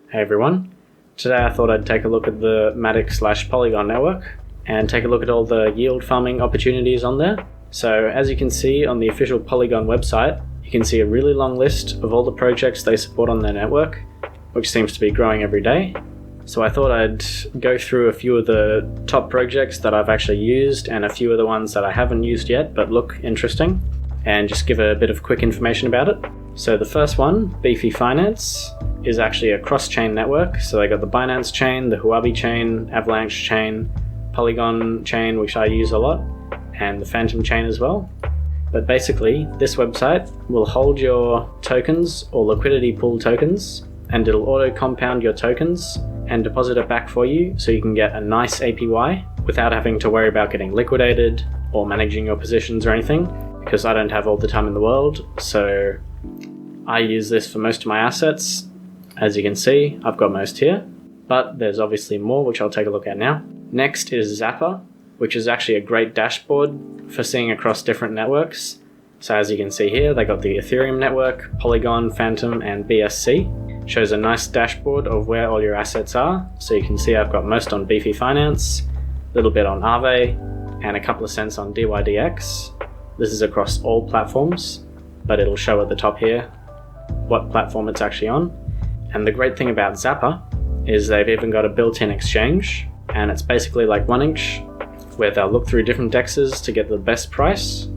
Hey everyone. Today I thought I'd take a look at the Matic/Polygon network and take a look at all the yield farming opportunities on there. So as you can see on the official Polygon website, you can see a really long list of all the projects they support on their network, which seems to be growing every day. So I thought I'd go through a few of the top projects that I've actually used and a few of the ones that I haven't used yet but look interesting, and just give a bit of quick information about it. So the first one, Beefy Finance, is actually a cross-chain network. So they got the Binance chain, the Huobi chain, Avalanche chain, Polygon chain, which I use a lot, and the Phantom chain as well. But basically, this website will hold your tokens or liquidity pool tokens, and it'll auto-compound your tokens and deposit it back for you so you can get a nice APY without having to worry about getting liquidated or managing your positions or anything, because I don't have all the time in the world. So I use this for most of my assets. As you can see, I've got most here, but there's obviously more, which I'll take a look at now. Next is Zapper, which is actually a great dashboard for seeing across different networks. So as you can see here, they got the Ethereum network, Polygon, Phantom, and BSC. Shows a nice dashboard of where all your assets are. So you can see I've got most on Beefy Finance, a little bit on Aave, and a couple of cents on DYDX. This is across all platforms, but it'll show at the top here what platform it's actually on. And the great thing about Zapper is they've even got a built-in exchange, and it's basically like 1inch, where they'll look through different dexes to get the best price.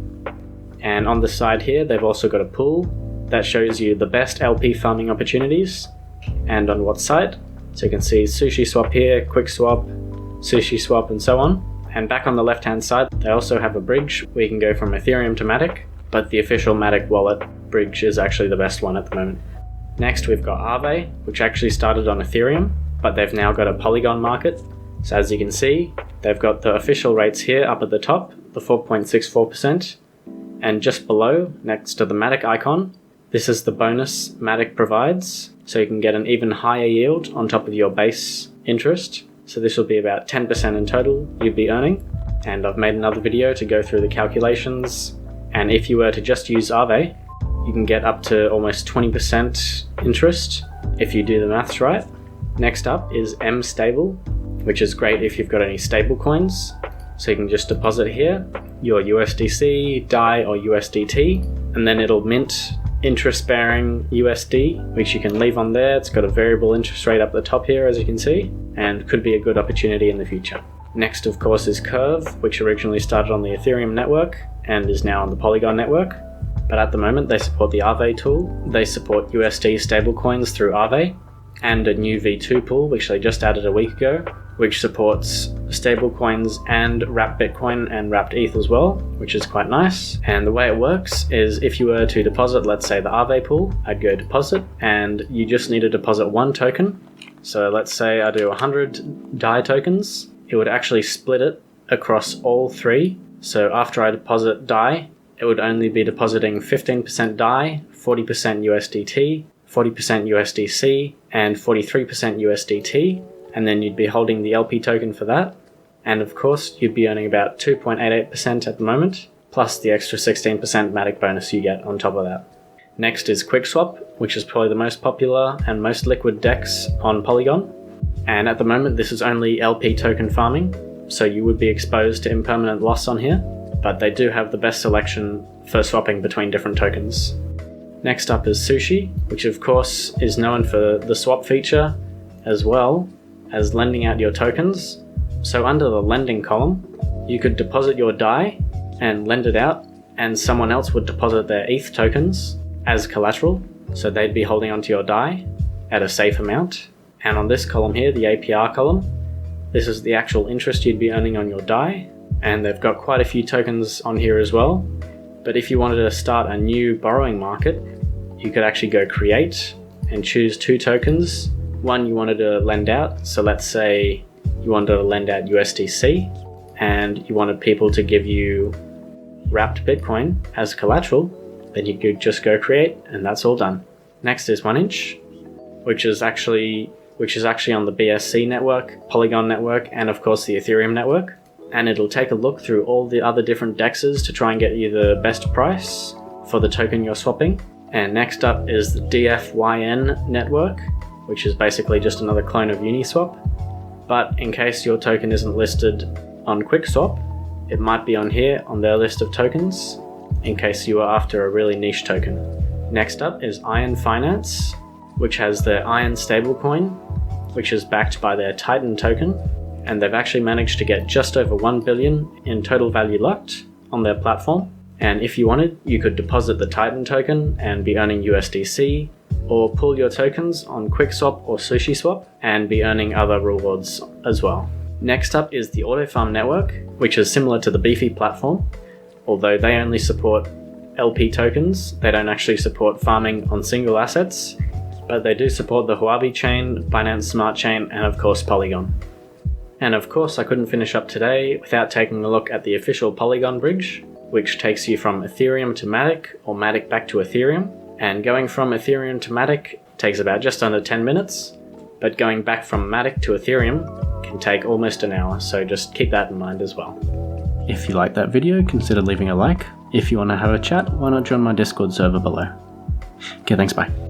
And on the side here, they've also got a pool that shows you the best LP farming opportunities and on what site. So you can see SushiSwap here, QuickSwap, SushiSwap, and so on. And back on the left-hand side, they also have a bridge where you can go from Ethereum to Matic, but the official Matic wallet bridge is actually the best one at the moment. Next, we've got Aave, which actually started on Ethereum, but they've now got a Polygon market. So as you can see, they've got the official rates here up at the top, the 4.64%, and just below, next to the Matic icon, this is the bonus Matic provides, so you can get an even higher yield on top of your base interest. So this will be about 10% in total you'd be earning, and I've made another video to go through the calculations, and if you were to just use Aave, you can get up to almost 20% interest if you do the maths right. Next up is MStable, which is great if you've got any stable coins. So you can just deposit here your USDC, DAI, or USDT, and then it'll mint interest-bearing USD, which you can leave on there. It's got a variable interest rate up the top here, as you can see, and could be a good opportunity in the future. Next, of course, is Curve, which originally started on the Ethereum network and is now on the Polygon network. But at the moment, they support the Aave tool. They support USD stablecoins through Aave, and a new V2 pool, which they just added a week ago, which supports stablecoins and wrapped Bitcoin and wrapped ETH as well, which is quite nice. And the way it works is if you were to deposit, let's say the Aave pool, I'd go deposit, and you just need to deposit one token. So let's say I do 100 DAI tokens, it would actually split it across all three. So after I deposit DAI, it would only be depositing 15% DAI, 40% USDT, 40% USDC, and 43% USDT, and then you'd be holding the LP token for that. And of course, you'd be earning about 2.88% at the moment, plus the extra 16% Matic bonus you get on top of that. Next is QuickSwap, which is probably the most popular and most liquid DEX on Polygon. And at the moment, this is only LP token farming, so you would be exposed to impermanent loss on here, but they do have the best selection for swapping between different tokens. Next up is Sushi, which of course is known for the swap feature as well as lending out your tokens. So under the lending column, you could deposit your DAI and lend it out, and someone else would deposit their ETH tokens as collateral, so they'd be holding onto your DAI at a safe amount. And on this column here, the APR column, this is the actual interest you'd be earning on your DAI, and they've got quite a few tokens on here as well. But if you wanted to start a new borrowing market, you could actually go create and choose two tokens. One you wanted to lend out, so let's say you wanted to lend out USDC and you wanted people to give you wrapped Bitcoin as collateral, then you could just go create and that's all done. Next is 1inch, which is actually on the BSC network, Polygon network, and of course the Ethereum network. And it'll take a look through all the other different dexes to try and get you the best price for the token you're swapping. And next up is the DFYN network, which is basically just another clone of Uniswap. But in case your token isn't listed on QuickSwap, it might be on here on their list of tokens, in case you are after a really niche token. Next up is Iron Finance, which has their Iron stablecoin, which is backed by their Titan token, and they've actually managed to get just over 1 billion in total value locked on their platform. And if you wanted, you could deposit the Titan token and be earning USDC, or pull your tokens on QuickSwap or SushiSwap and be earning other rewards as well. Next up is the AutoFarm network, which is similar to the Beefy platform, although they only support LP tokens. They don't actually support farming on single assets, but they do support the Huobi chain, Binance Smart Chain, and of course Polygon. And of course I couldn't finish up today without taking a look at the official Polygon bridge, which takes you from Ethereum to Matic or Matic back to Ethereum. And going from Ethereum to Matic takes about just under 10 minutes, but going back from Matic to Ethereum can take almost an hour, so just keep that in mind as well. If you liked that video, consider leaving a like. If you want to have a chat, why not join my Discord server below. Okay, thanks, bye.